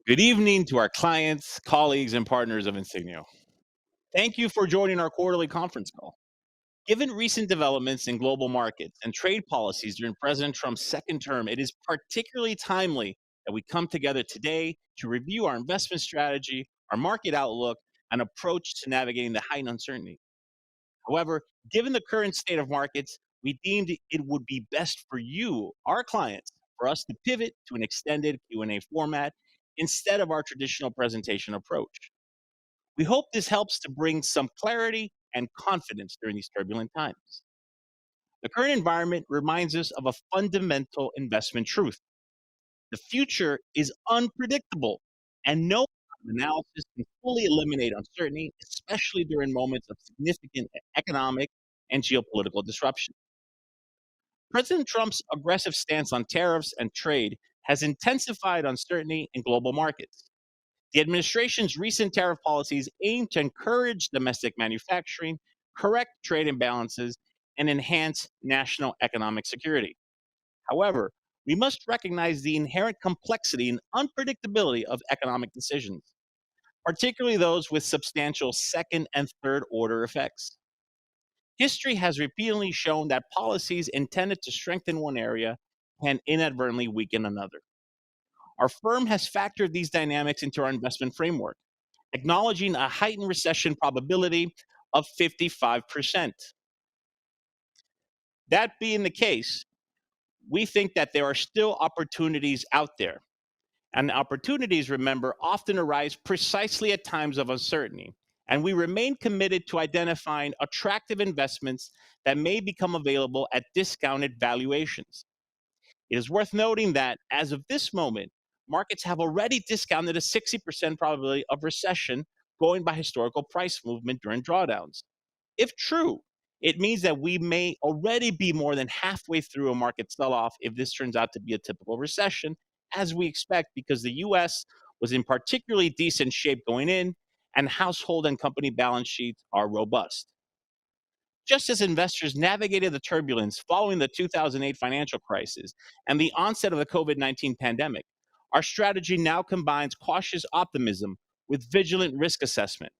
Good evening to our clients, colleagues, and partners of Insigneo. Thank you for joining our quarterly conference call. Given recent developments in global markets and trade policies during President Trump's second term, it is particularly timely that we come together today to review our investment strategy, our market outlook, and approach to navigating the heightened uncertainty. However, given the current state of markets, we deemed it would be best for you, our clients, for us to pivot to an extended Q&A format instead of our traditional presentation approach. We hope this helps to bring some clarity and confidence during these turbulent times. The current environment reminds us of a fundamental investment truth. The future is unpredictable, and no analysis can fully eliminate uncertainty, especially during moments of significant economic and geopolitical disruption. President Trump's aggressive stance on tariffs and trade has intensified uncertainty in global markets. The administration's recent tariff policies aim to encourage domestic manufacturing, correct trade imbalances, and enhance national economic security. However, we must recognize the inherent complexity and unpredictability of economic decisions, particularly those with substantial second and third order effects. History has repeatedly shown that policies intended to strengthen one area can inadvertently weaken another. Our firm has factored these dynamics into our investment framework, acknowledging a heightened recession probability of 55%. That being the case, we think that there are still opportunities out there. And opportunities, remember, often arise precisely at times of uncertainty. And we remain committed to identifying attractive investments that may become available at discounted valuations. It is worth noting that as of this moment, markets have already discounted a 60% probability of recession going by historical price movement during drawdowns. If true, it means that we may already be more than halfway through a market sell-off if this turns out to be a typical recession, as we expect because the US was in particularly decent shape going in, and household and company balance sheets are robust. Just as investors navigated the turbulence following the 2008 financial crisis and the onset of the COVID-19 pandemic, our strategy now combines cautious optimism with vigilant risk assessment.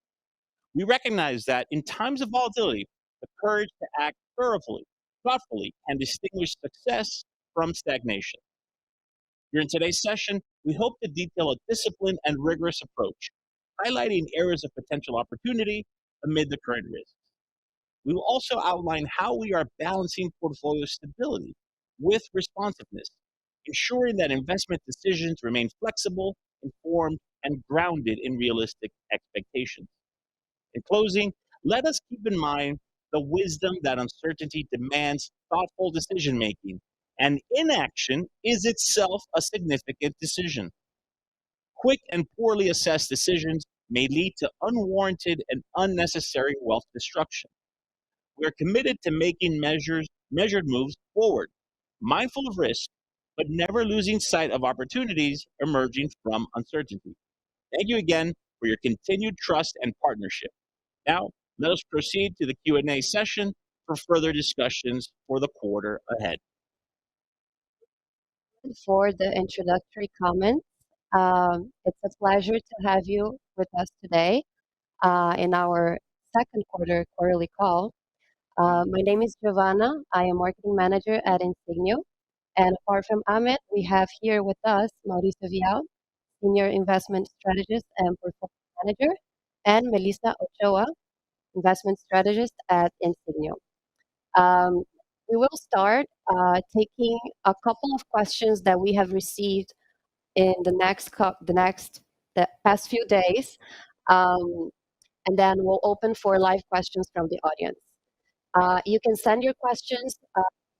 We recognize that in times of volatility, the courage to act thoughtfully, can distinguish success from stagnation. During today's session, we hope to detail a disciplined and rigorous approach, highlighting areas of potential opportunity amid the current risks. We will also outline how we are balancing portfolio stability with responsiveness, ensuring that investment decisions remain flexible, informed, and grounded in realistic expectations. In closing, let us keep in mind the wisdom that uncertainty demands thoughtful decision making, and inaction is itself a significant decision. Quick and poorly assessed decisions may lead to unwarranted and unnecessary wealth destruction. We are committed to making measured moves forward, mindful of risk, but never losing sight of opportunities emerging from uncertainty. Thank you again for your continued trust and partnership. Now, let us proceed to the Q&A session for further discussions for the quarter ahead. For the introductory comments. It's a pleasure to have you with us today in our second quarterly call. My name is Giovanna. I am marketing manager at Insigneo. And apart from Ahmed, we have here with us Mauricio Viaud, senior investment strategist and portfolio manager, and Melissa Ochoa, investment strategist at Insigneo. We will start taking a couple of questions that we have received in the past few days, and then we'll open for live questions from the audience. You can send your questions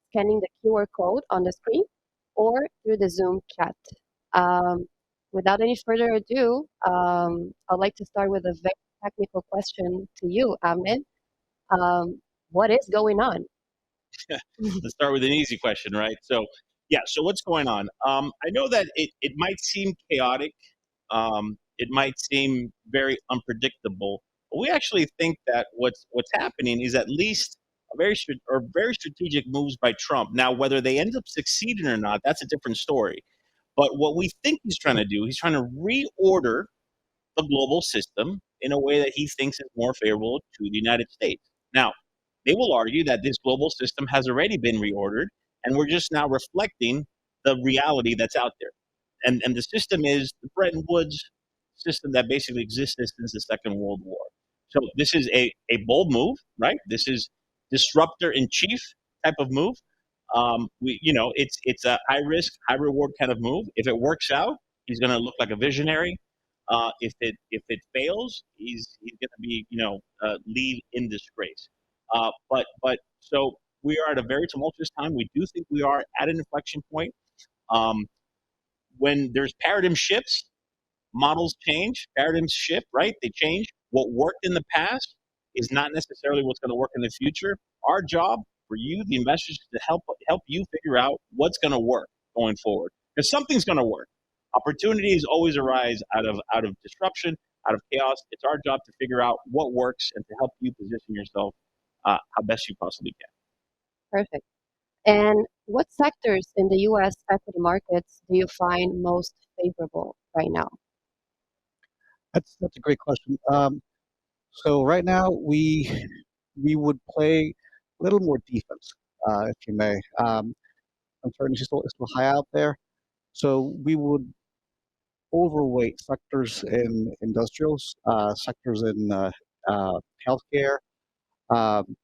scanning the QR code on the screen or through the Zoom chat. Without any further ado, I'd like to start with a very technical question to you, Ahmed. What is going on? Let's start with an easy question, right? So what's going on? I know that it might seem chaotic. It might seem very unpredictable. But we actually think that what's happening is at least very strategic moves by Trump. Now, whether they end up succeeding or not, that's a different story. But what we think he's trying to do, he's trying to reorder the global system in a way that he thinks is more favorable to the United States. Now, they will argue that this global system has already been reordered, and we're just now reflecting the reality that's out there. And the system is the Bretton Woods system that basically existed since the Second World War. So this is a bold move, right? This is disruptor in chief type of move. It's a high risk, high reward kind of move. If it works out, he's going to look like a visionary. If it fails, he's going to be lead in disgrace. But so we are at a very tumultuous time. We do think we are at an inflection point. Um, when there's paradigm shifts, models change, paradigms shift, right? They change. What worked in the past is not necessarily what's going to work in the future. Our job for you, the investors, is to help you figure out what's going to work going forward, because something's going to work. Opportunities always arise out of disruption, out of chaos. It's our job to figure out what works and to help you position yourself how best you possibly can. Perfect. And what sectors in the U.S. equity markets do you find most favorable right now? That's a great question. So right now we would play a little more defense, if you may. Uncertainty is still high out there, so we would overweight sectors in industrials, sectors in healthcare, um,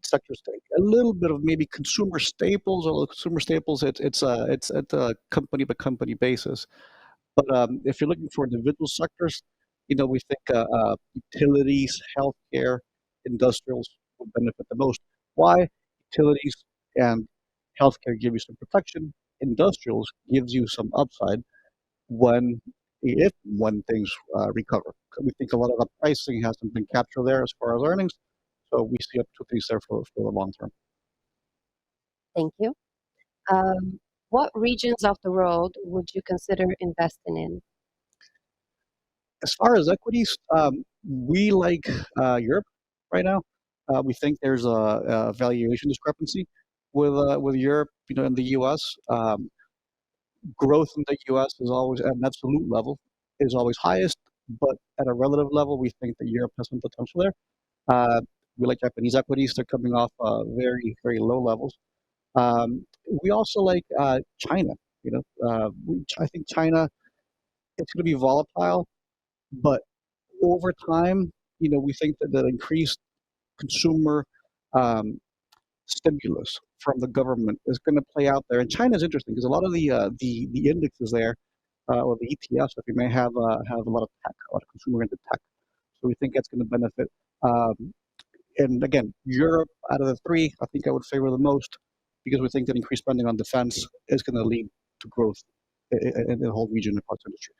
sectors a little bit of maybe consumer staples. Although consumer staples, it's at a company by company basis. But if you're looking for individual sectors, we think utilities, healthcare, industrials will benefit the most. Why? Utilities and healthcare give you some protection. Industrials gives you some upside when things recover. We think a lot of the pricing hasn't been captured there as far as earnings, so we see opportunities there for the long term. Thank you. What regions of the world would you consider investing in? As far as equities, we like Europe right now. We think there's a valuation discrepancy with Europe, in the U.S. Growth in the U.S. is always at an absolute level is always highest, but at a relative level, we think that Europe has some potential there. Uh, we like Japanese equities; they're coming off very very low levels. We also like China. I think China it's going to be volatile, but over time, we think that the increased consumer um, stimulus from the government is going to play out there. And China is interesting because a lot of the indexes there, or the ETFs, if you may have a lot of tech, a lot of consumer-oriented tech. So we think that's going to benefit. Um, and again, Europe out of the three, I think I would favor the most because we think that increased spending on defense is going to lead to growth in the whole region across industry.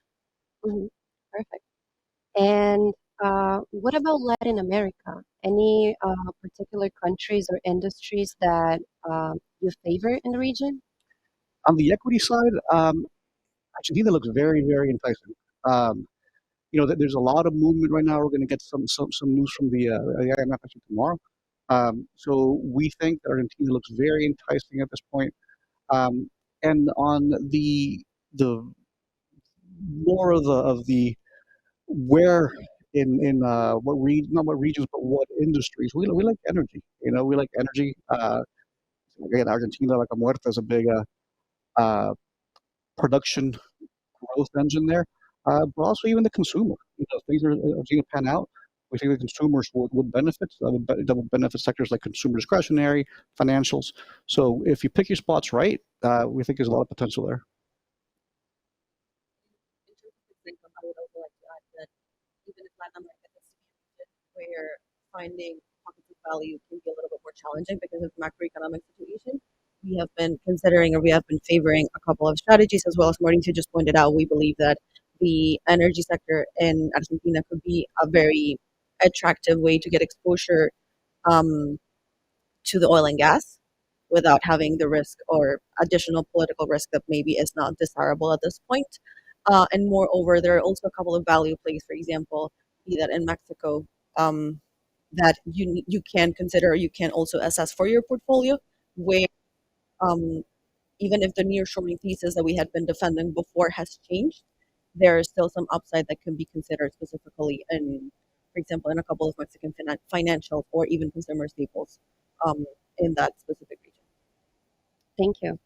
Mhm. Perfect. And what about Latin America? Any particular countries or industries that you favor in the region? On the equity side, Argentina looks very, very enticing. Um, there's a lot of movement right now. We're going to get some news from the IMF actually tomorrow. So we think that Argentina looks very enticing at this point. And on the more of the where in what region, not what regions, but what industries. We like energy. We like energy. Again, Argentina, like a Muerta, is a big production growth engine there. But also even the consumer. Things are going to pan out. We think the consumers would benefit. That would benefit sectors like consumer discretionary, financials. So if you pick your spots right, we think there's a lot of potential there. In terms of fixed income, I would also like to add that even if Latin America tends to be a region where finding pockets of value can be a little bit more challenging because of the macroeconomic situation, we have been considering or we have been favoring a couple of strategies as well as Mauricio just pointed out. We believe that the energy sector in Argentina could be a very attractive way to get exposure um, to the oil and gas without having the risk or additional political risk that maybe is not desirable at this point. And moreover, there are also a couple of value plays, for example, be that in Mexico, um, that you can consider, you can also assess for your portfolio, where um, even if the nearshoring thesis that we had been defending before has changed, there is still some upside that can be considered specifically in, for example, in a couple of Mexican financial or even consumer staples in that specific region. Thank you.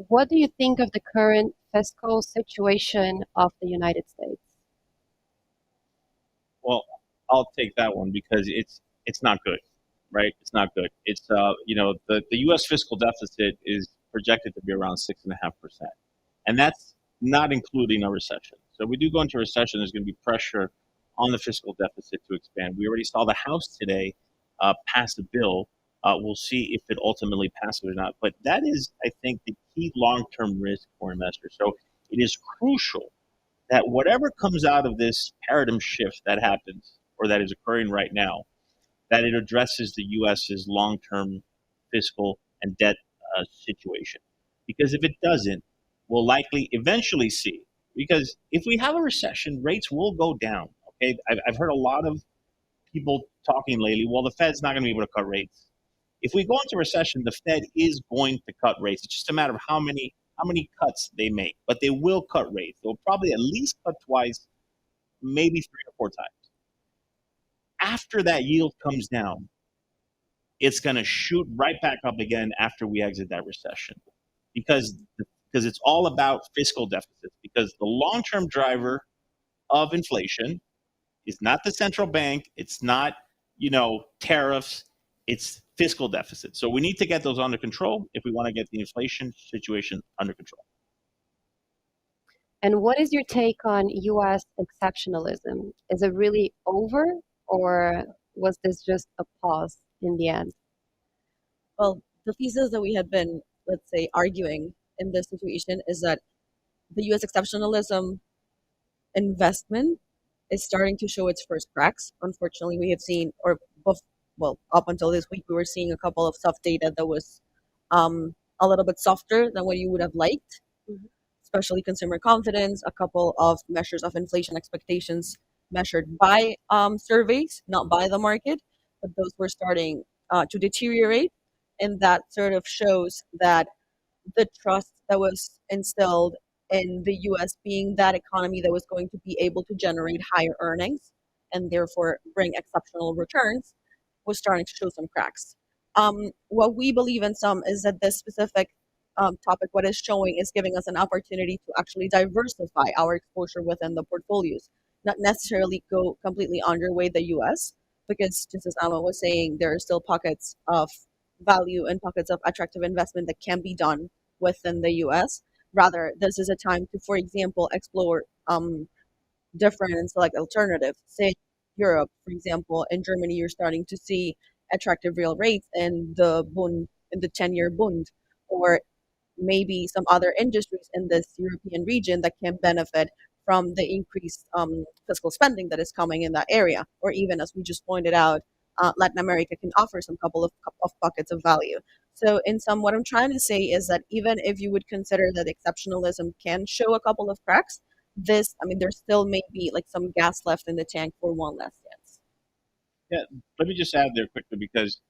What do you think of the current fiscal situation of the United States? Well, I'll take that one because it's not good, right? It's not good. It's the U.S. fiscal deficit is projected to be around 6.5%, and that's not including a recession. So if we do go into a recession, there's going to be pressure on the fiscal deficit to expand. We already saw the House today pass a bill. We'll see if it ultimately passes or not. But that is, I think, the key long-term risk for investors. So it is crucial that whatever comes out of this paradigm shift that happens or that is occurring right now, that it addresses the U.S.'s long-term fiscal and debt situation. Because if it doesn't, we'll likely eventually see. Because if we have a recession, rates will go down. Okay, I've heard a lot of people talking lately. Well, the Fed's not going to be able to cut rates. If we go into recession, the Fed is going to cut rates. It's just a matter of how many cuts they make, but they will cut rates. They'll probably at least cut twice, maybe 3 or 4 times. After that yield comes down, it's going to shoot right back up again after we exit that recession, because it's all about fiscal deficits. Because the long-term driver of inflation is not the central bank, it's not tariffs, it's fiscal deficit. So we need to get those under control if we want to get the inflation situation under control. And what is your take on U.S. exceptionalism? Is it really over, or was this just a pause in the end? Well, the thesis that we had been, let's say, arguing in this situation is that the U.S. exceptionalism investment is starting to show its first cracks. Unfortunately, we have seen, up until this week, we were seeing a couple of soft data that was a little bit softer than what you would have liked, especially consumer confidence, a couple of measures of inflation expectations measured by surveys, not by the market, but those were starting to deteriorate. And that sort of shows that the trust that was instilled in the US being that economy that was going to be able to generate higher earnings and therefore bring exceptional returns was starting to show some cracks. What we believe in some is that this specific topic, what is showing, is giving us an opportunity to actually diversify our exposure within the portfolios, not necessarily go completely underweight the US, because just as Ahmed was saying, there are still pockets of value and pockets of attractive investment that can be done within the US. Rather, this is a time to, for example, explore different and select alternatives. Say Europe, for example, in Germany, you're starting to see attractive real rates in the Bund, in the 10-year Bund, or maybe some other industries in this European region that can benefit from the increased fiscal spending that is coming in that area. Or even, as we just pointed out, Latin America can offer some couple of pockets of value. So in sum, what I'm trying to say is that even if you would consider that exceptionalism can show a couple of cracks, there still may be like some gas left in the tank for one last dance. Yeah, let me just add there quickly, because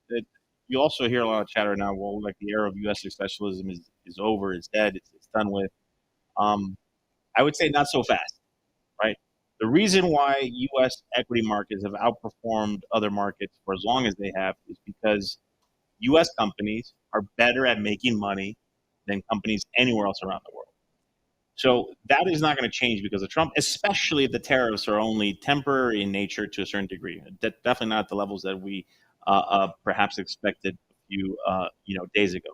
you also hear a lot of chatter now. Well, like the era of U.S. exceptionalism is over, it's dead, it's done with. I would say not so fast, right? The reason why U.S. equity markets have outperformed other markets for as long as they have is because U.S. companies are better at making money than companies anywhere else around the world. So that is not going to change because of Trump, especially if the tariffs are only temporary in nature to a certain degree. Definitely not at the levels that we perhaps expected a few days ago.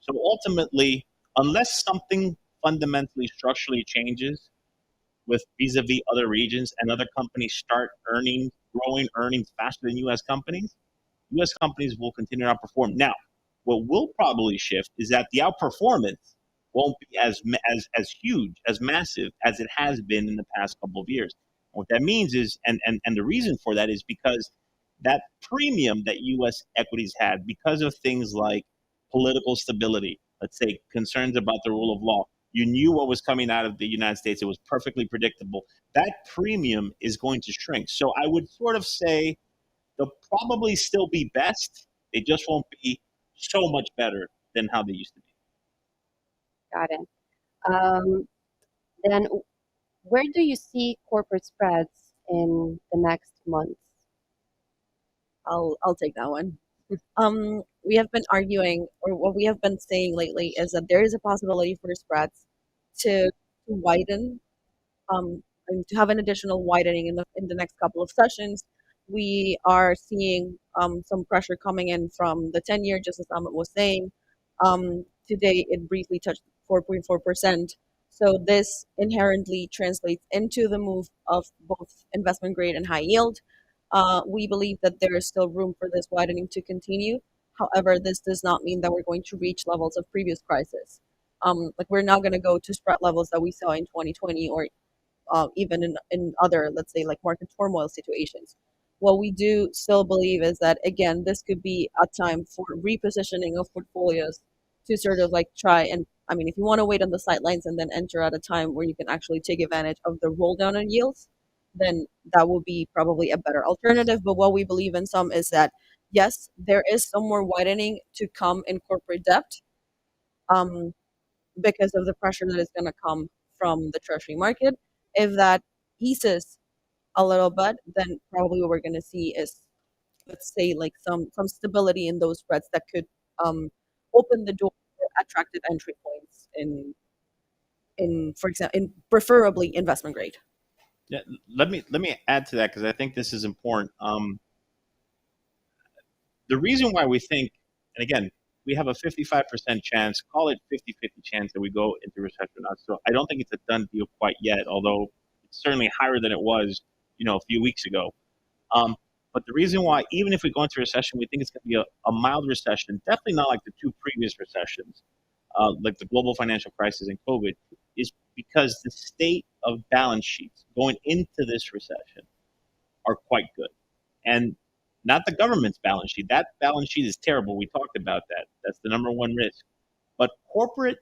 So ultimately, unless something fundamentally structurally changes with vis-a-vis other regions and other companies start growing earnings faster than U.S. companies will continue to outperform. Now, what will probably shift is that the outperformance won't be as huge, as massive as it has been in the past couple of years. And what that means is, and the reason for that is because that premium that U.S. equities had, because of things like political stability, let's say concerns about the rule of law, you knew what was coming out of the United States. It was perfectly predictable. That premium is going to shrink. So I would sort of say they'll probably still be best. They just won't be so much better than how they used to be. Got it. Then where do you see corporate spreads in the next months? I'll take that one. We have been arguing, or what we have been saying lately, is that there is a possibility for spreads to widen, and to have an additional widening in the next couple of sessions. We are seeing some pressure coming in from the 10-year, just as Ahmed was saying. Today, it briefly touched 4.4%. So this inherently translates into the move of both investment grade and high yield. We believe that there is still room for this widening to continue. However, this does not mean that we're going to reach levels of previous crisis. Like we're not going to go to spread levels that we saw in 2020 or even in other, let's say, like market turmoil situations. What we do still believe is that, again, this could be a time for repositioning of portfolios to sort of like try and, I mean, if you want to wait on the sidelines and then enter at a time where you can actually take advantage of the roll down in yields, then that will be probably a better alternative. But what we believe in some is that, yes, there is some more widening to come in corporate debt, um, because of the pressure that is going to come from the treasury market. If that eases a little bit, then probably what we're going to see is, let's say, like some stability in those spreads that could um, open the door for attractive entry points in for example, in preferably investment grade. Yeah, let me add to that because I think this is important. The reason why we think, and again, we have a 55% chance, call it 50-50 chance that we go into recession or not. So I don't think it's a done deal quite yet, although it's certainly higher than it was, a few weeks ago. But the reason why, even if we go into recession, we think it's going to be a mild recession, definitely not like the two previous recessions, like the global financial crisis and COVID, is because the state of balance sheets going into this recession are quite good. And not the government's balance sheet. That balance sheet is terrible. We talked about that. That's the number one risk. But corporate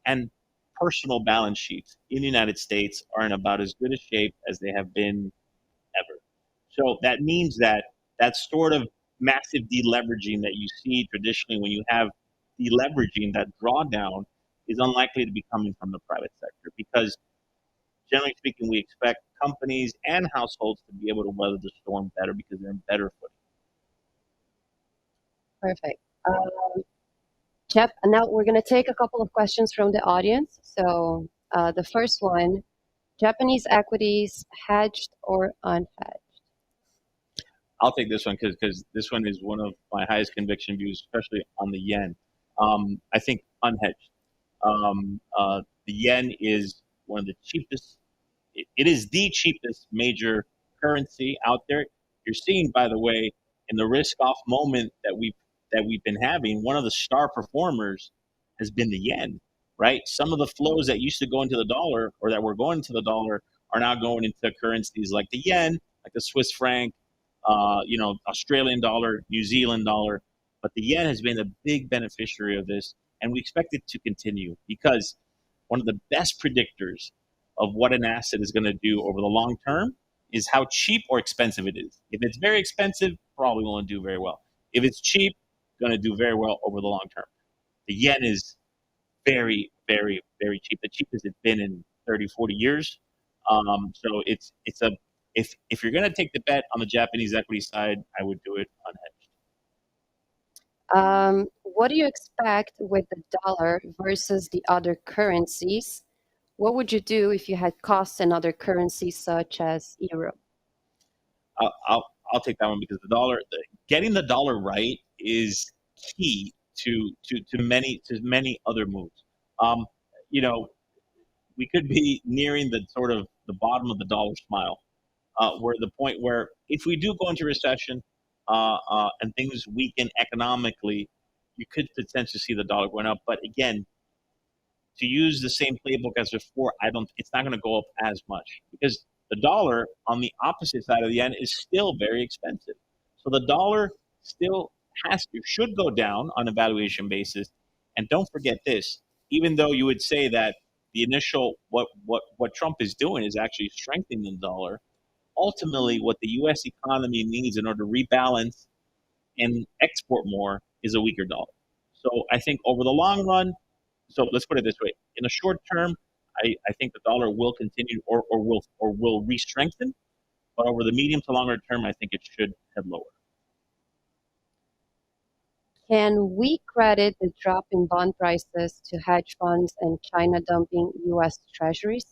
and personal balance sheets in the United States are in about as good a shape as they have been ever. So that means that that sort of massive deleveraging that you see traditionally when you have deleveraging, that drawdown is unlikely to be coming from the private sector because generally speaking, we expect companies and households to be able to weather the storm better because they're in better footing. Perfect. Jeff, and now we're going to take a couple of questions from the audience. So the first one, Japanese equities hedged or unhedged? I'll take this one because this one is one of my highest conviction views, especially on the yen. I think unhedged. The yen is one of the cheapest. It is the cheapest major currency out there. You're seeing, by the way, in the risk-off moment that we've been having, one of the star performers has been the yen, right? Some of the flows that used to go into the dollar or that were going into the dollar are now going into currencies like the yen, like the Swiss franc, Australian dollar, New Zealand dollar. But the yen has been a big beneficiary of this, and we expect it to continue because one of the best predictors of what an asset is going to do over the long term is how cheap or expensive it is. If it's very expensive, probably won't do very well. If it's cheap, going to do very well over the long term. The yen is very, very, very cheap. The cheapest it's been in 30, 40 years. So if you're going to take the bet on the Japanese equity side, I would do it unhedged. What do you expect with the dollar versus the other currencies? What would you do if you had costs in other currencies such as euro? I'll take that one because getting the dollar right is key to many other moves. We could be nearing the sort of the bottom of the dollar smile. We're at the point where if we do go into recession and things weaken economically, you could potentially see the dollar going up. But again, to use the same playbook as before, it's not going to go up as much because the dollar on the opposite side of the yen is still very expensive. So the dollar still should go down on a valuation basis. And don't forget this, even though you would say that the initial what Trump is doing is actually strengthening the dollar, ultimately what the US economy needs in order to rebalance and export more is a weaker dollar. So I think over the long run, so let's put it this way: in the short term, I think the dollar will continue or will re-strengthen, but over the medium to longer term, I think it should head lower. Can we credit the drop in bond prices to hedge funds and China dumping U.S. treasuries?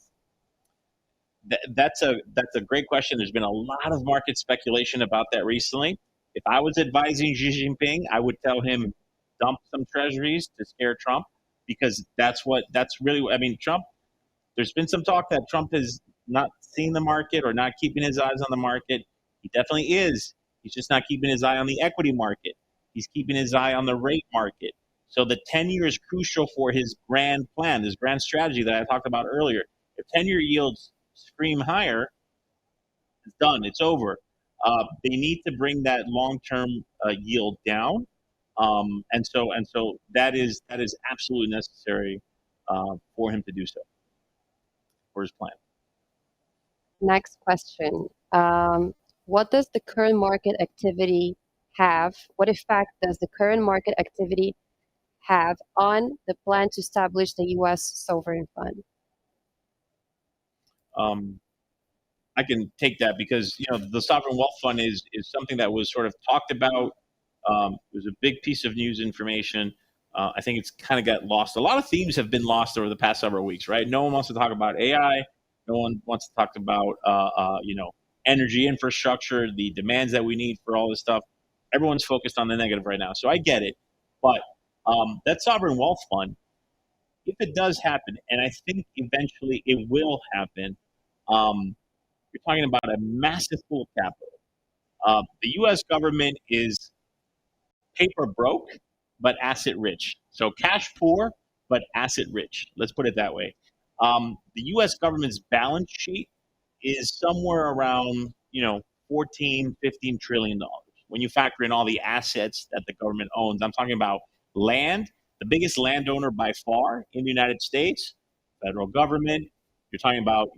That's a great question. There's been a lot of market speculation about that recently. If I was advising Xi Jinping, I would tell him dump some treasuries to scare Trump, because that's really, I mean, Trump, there's been some talk that Trump is not seeing the market or not keeping his eyes on the market. He definitely is. He's just not keeping his eye on the equity market. He's keeping his eye on the rate market. So the 10-year is crucial for his grand plan, his grand strategy that I talked about earlier. If 10-year yields scream higher, it's done. It's over. They need to bring that long-term yield down, and so that is absolutely necessary for him to do so, for his plan. Next question. What does the current market activity have? What effect does the current market activity have on the plan to establish the U.S. sovereign fund? I can take that because the sovereign wealth fund is something that was sort of talked about. It was a big piece of news information. I think it's kind of got lost. A lot of themes have been lost over the past several weeks, right? No one wants to talk about AI. No one wants to talk about energy infrastructure, the demands that we need for all this stuff. Everyone's focused on the negative right now, so I get it. But that sovereign wealth fund, if it does happen, and I think eventually it will happen, you're talking about a massive pool of capital. The U.S. government is paper broke, but asset rich. So cash poor, but asset rich. Let's put it that way. The U.S. government's balance sheet is somewhere around, 14, 15 trillion dollars. When you factor in all the assets that the government owns, I'm talking about land, the biggest landowner by far in the United States, federal government. You're talking about,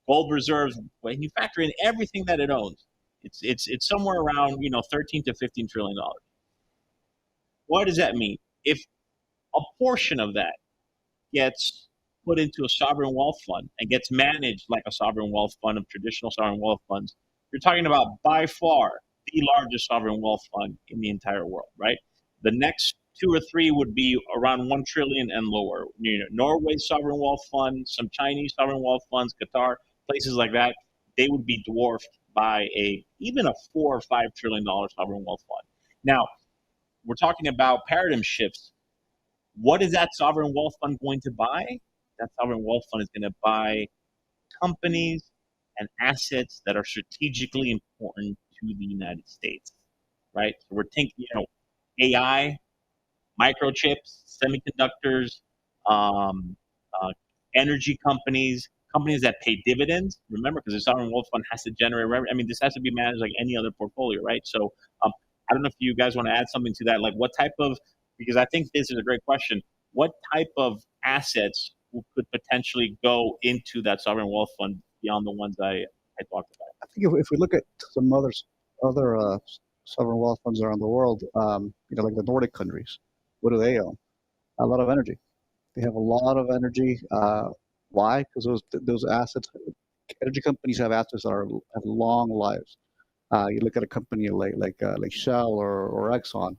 gold reserves. When you factor in everything that it owns, it's somewhere around 13 to 15 trillion dollars. What does that mean? If a portion of that gets put into a sovereign wealth fund and gets managed like a sovereign wealth fund of traditional sovereign wealth funds, you're talking about by far the largest sovereign wealth fund in the entire world, right? The next two or three would be around 1 trillion and lower. Norway's sovereign wealth fund, some Chinese sovereign wealth funds, Qatar, places like that, they would be dwarfed by even a $4 or $5 trillion sovereign wealth fund. Now, we're talking about paradigm shifts. What is that sovereign wealth fund going to buy? That sovereign wealth fund is going to buy companies and assets that are strategically important to the United States, right? So we're thinking, AI, microchips, semiconductors, energy companies, companies that pay dividends. Remember, because the sovereign wealth fund has to generate revenue. I mean, this has to be managed like any other portfolio, right? So I don't know if you guys want to add something to that. Like what type of, because I think this is a great question, what type of assets could potentially go into that sovereign wealth fund beyond the ones I talked about? I think if we look at some other sovereign wealth funds around the world, like the Nordic countries, what do they own? A lot of energy. They have a lot of energy. Why? Because those assets, energy companies have assets that have long lives. You look at a company like Shell or Exxon,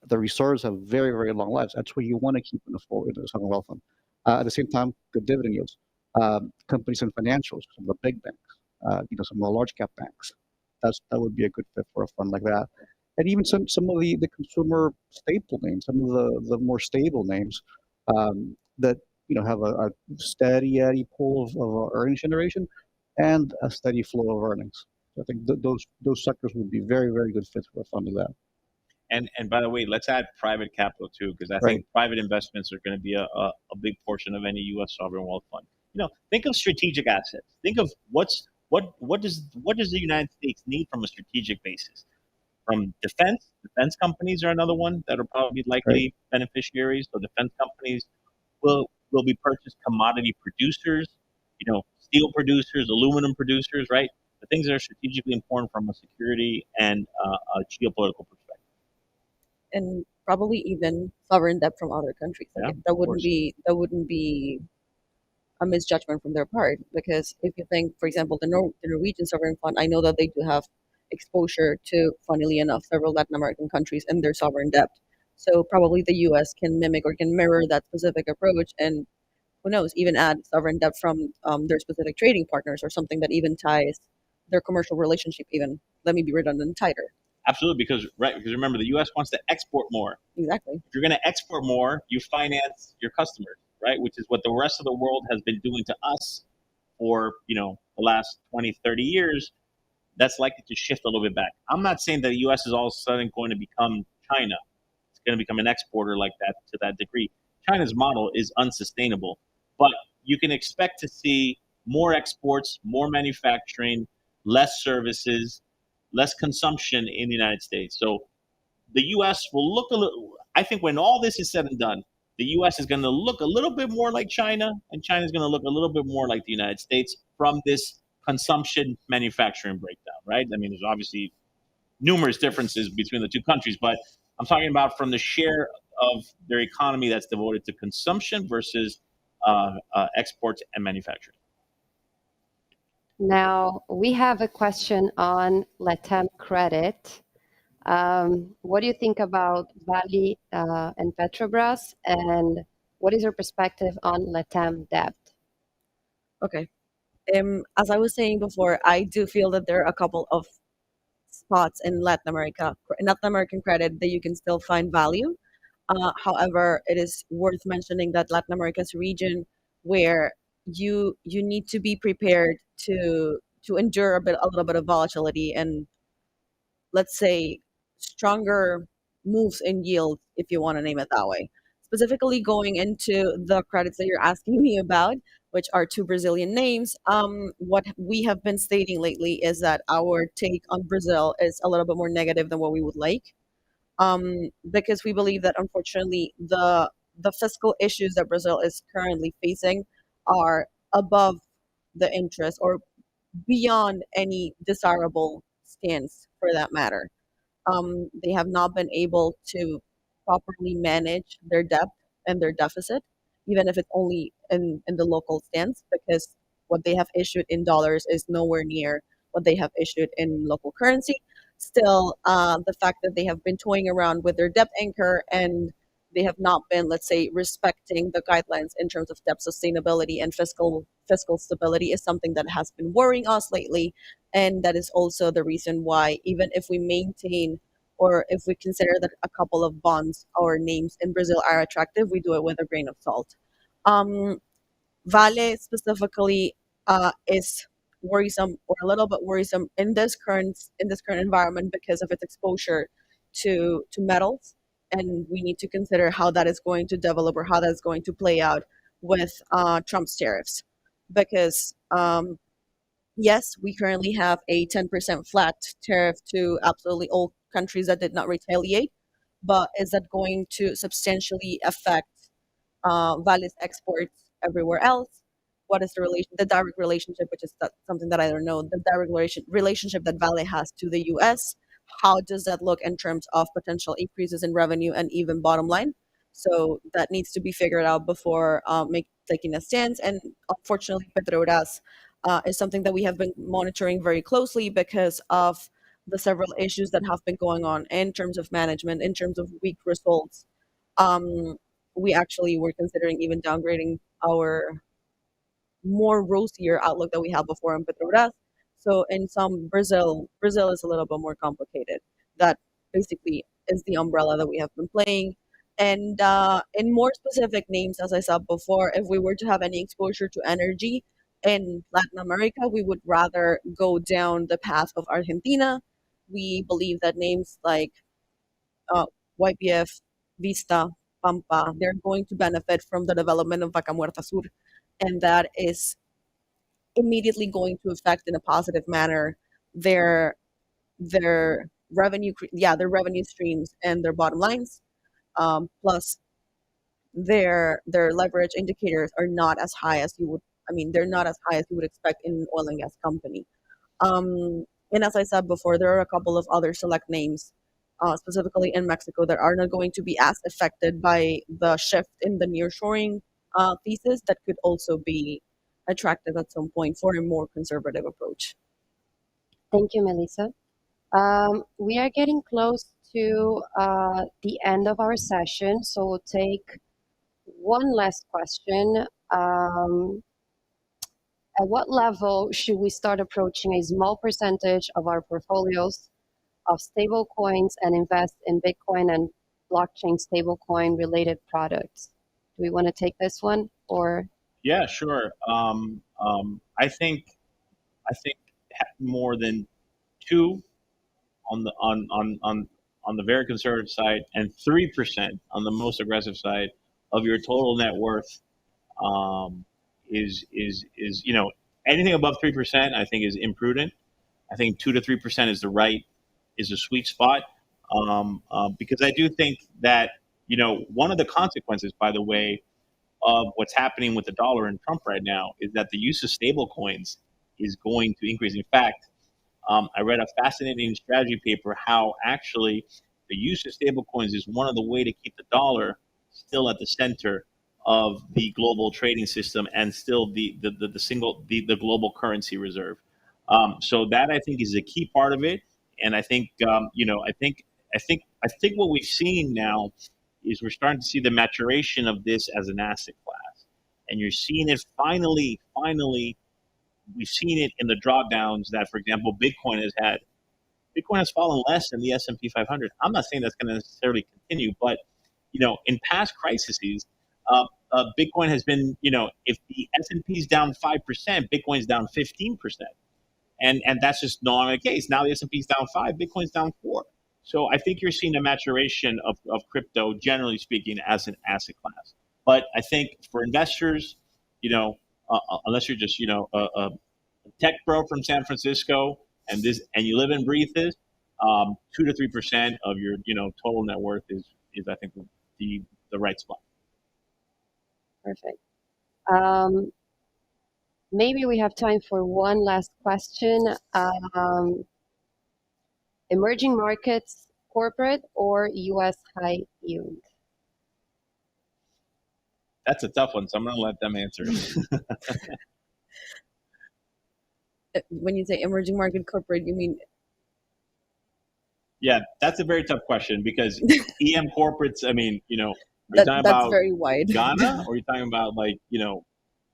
the reserves have very, very long lives. That's what you want to keep in the sovereign wealth fund. At the same time, good dividend yields. Companies and financials, some of the big banks, some of the large cap banks. That would be a good fit for a fund like that. And even some of the consumer staple names, some of the more stable names that have a steady pool of earnings generation and a steady flow of earnings. So I think those sectors would be very, very good fits for a fund like that. And by the way, let's add private capital too, because I think private investments are going to be a big portion of any U.S. sovereign wealth fund. Think of strategic assets. Think of what does the United States need from a strategic basis? From defense companies are another one that are probably likely beneficiaries. So defense companies will be purchased. Commodity producers, steel producers, aluminum producers, right? The things that are strategically important from a security and a geopolitical perspective. And probably even sovereign debt from other countries. Like Yeah, that of wouldn't course. be a misjudgment from their part, because if you think, for example, the Norwegian sovereign fund, I know that they do have exposure to, funnily enough, several Latin American countries and their sovereign debt. So probably the U.S. can mimic or can mirror that specific approach, and who knows, even add sovereign debt from their specific trading partners, or something that even ties their commercial relationship even, let me be redundant, tighter. Absolutely, because remember, the U.S. wants to export more. Exactly. If you're going to export more, you finance your customers, right? Which is what the rest of the world has been doing to us for the last 20, 30 years. That's likely to shift a little bit back. I'm not saying that the U.S. is all of a sudden going to become China. It's going to become an exporter like that to that degree. China's model is unsustainable, but you can expect to see more exports, more manufacturing, less services, less consumption in the United States. So the U.S. will look a little. I think when all this is said and done, the U.S. is going to look a little bit more like China, and China is going to look a little bit more like the United States from this consumption manufacturing breakdown, right? I mean, there's obviously numerous differences between the two countries, but I'm talking about from the share of their economy that's devoted to consumption versus exports and manufacturing. Now, we have a question on LATAM credit. What do you think about Vale and Petrobras, and what is your perspective on LATAM debt? Okay. As I was saying before, I do feel that there are a couple of spots in Latin American credit that you can still find value. However, it is worth mentioning that Latin America is a region where you need to be prepared to endure a little bit of volatility, and let's say stronger moves in yield, if you want to name it that way. Specifically, going into the credits that you're asking me about, which are two Brazilian names, what we have been stating lately is that our take on Brazil is a little bit more negative than what we would like, because we believe that unfortunately the fiscal issues that Brazil is currently facing are above the interest, or beyond any desirable stance for that matter. They have not been able to properly manage their debt and their deficit, even if it's only in the local stance, because what they have issued in dollars is nowhere near what they have issued in local currency. Still, the fact that they have been toying around with their debt anchor, and they have not been, let's say, respecting the guidelines in terms of debt sustainability and fiscal stability, is something that has been worrying us lately. And that is also the reason why, even if we maintain, or if we consider that a couple of bonds or names in Brazil are attractive, we do it with a grain of salt. Um, Vale specifically is worrisome, or a little bit worrisome in this current environment, because of its exposure to metals, and we need to consider how that is going to develop, or how that is going to play out with Trump's tariffs, because yes, we currently have a 10% flat tariff to absolutely all countries that did not retaliate, but is that going to substantially affect Vale's exports everywhere else? What is the direct relationship, which is something that I don't know, the direct relationship that Vale has to the U.S.? How does that look in terms of potential increases in revenue and even bottom line? So that needs to be figured out before taking a stance. And unfortunately, Petrobras is something that we have been monitoring very closely, because of the several issues that have been going on in terms of management, in terms of weak results. Um, we actually were considering even downgrading our more rosier outlook that we had before in Petrobras. So in some, Brazil is a little bit more complicated. That basically is the umbrella that we have been playing. And in more specific names, as I said before, if we were to have any exposure to energy in Latin America, we would rather go down the path of Argentina. We believe that names like uh, YPF, Vista, Pampa, they're going to benefit from the development of Vaca Muerta Sur, and that is immediately going to affect in a positive manner their their revenue streams and their bottom lines. Plus, their leverage indicators are not as high as you would. I mean, they're not as high as you would expect in an oil and gas company. And as I said before, there are a couple of other select names specifically in Mexico, that are not going to be as affected by the shift in the nearshoring thesis, that could also be attractive at some point for a more conservative approach. Thank you, Melissa. We are getting close to the end of our session, so we'll take one last question. At what level should we start approaching a small percentage of our portfolios of stable coins and invest in Bitcoin and blockchain stablecoin related products? Do we want to take this one or? Yeah, sure. I think more than two on the very conservative side and 3% on the most aggressive side of your total net worth um, is anything above 3% I think is imprudent. I think 2 to 3% is a sweet spot, because I do think that one of the consequences, by the way, of what's happening with the dollar and Trump right now is that the use of stable coins is going to increase. In fact, I read a fascinating strategy paper how actually the use of stablecoins is one of the way to keep the dollar still at the center of the global trading system and still the global currency reserve. So that I think is a key part of it, and I think I think what we've seen now is we're starting to see the maturation of this as an asset class, and you're seeing it finally we've seen it in the drawdowns that, for example, Bitcoin has had. Bitcoin has fallen less than the S&P 500. I'm not saying that's going to necessarily continue, but in past crises, Bitcoin has been, if the S&P is down 5%, Bitcoin's down 15%, and that's just no longer the case. Now the S&P is down 5, Bitcoin's down 4. So I think you're seeing a maturation of crypto, generally speaking, as an asset class. But I think for investors, unless you're just a tech bro from San Francisco and you live and breathe this, 2 to 3% of your total net worth is I think the right spot. Perfect. Maybe we have time for one last question. Emerging markets, corporate, or U.S. high yield? That's a tough one, so I'm going to let them answer. When you say emerging market corporate, you mean? Yeah, that's a very tough question because EM corporates, I mean, are you talking That's about very wide. Ghana or are you talking about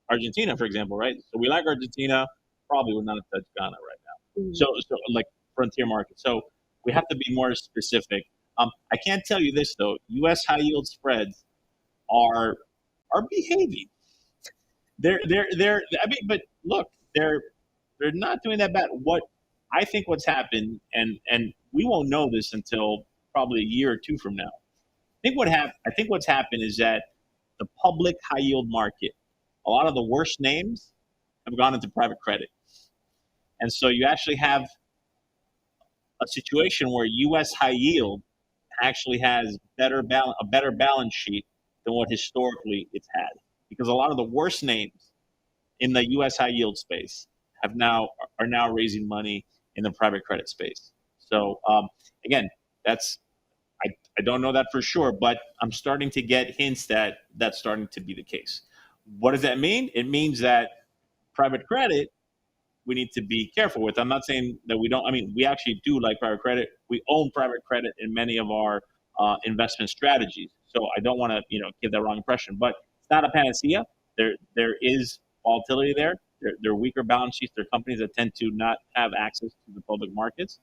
Argentina, for example, right? So we like Argentina, probably would not have touched Ghana right now. Mhm. So like frontier market. So we have to be more specific. I can't tell you this though. U.S. high yield spreads are behaving. They're. I mean, but look, they're not doing that bad. I think what's happened, and we won't know this until probably a year or two from now. I think what's happened is that the public high yield market, a lot of the worst names have gone into private credit, and so you actually have a situation where U.S. high yield actually has a better balance sheet than what historically it's had, because a lot of the worst names in the U.S. high yield space are now raising money in the private credit space. So again, I don't know that for sure, but I'm starting to get hints that that's starting to be the case. What does that mean? It means that private credit we need to be careful with. I'm not saying that we don't. I mean, we actually do like private credit. We own private credit in many of our investment strategies. So I don't want to give that wrong impression. But it's not a panacea. There is volatility there. They're weaker balance sheets. They're companies that tend to not have access to the public markets.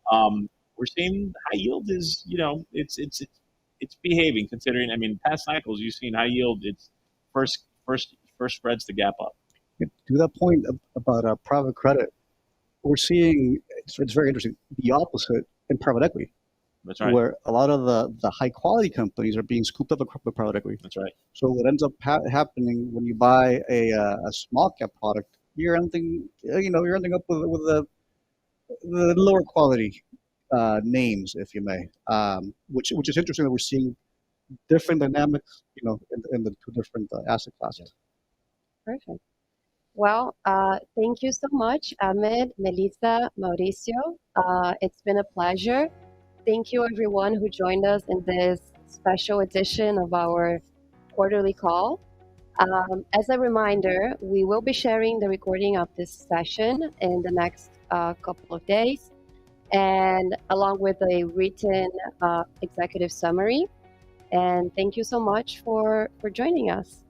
We're seeing high yield is it's behaving, considering. I mean, past cycles you've seen high yield. It's first spreads to gap up. To that point about private credit, we're seeing it's very interesting. The opposite in private equity, That's right. where a lot of the high quality companies are being scooped up with private equity. That's right. So what ends up happening when you buy a small cap product, you're ending up with the lower quality names, if you may, which is interesting that we're seeing different dynamics, in the two different asset classes. Perfect. Well, thank you so much, Ahmed, Melissa, Mauricio. It's been a pleasure. Thank you, everyone who joined us in this special edition of our quarterly call. As a reminder, we will be sharing the recording of this session in the next couple of days, and along with a written executive summary. And thank you so much for joining us.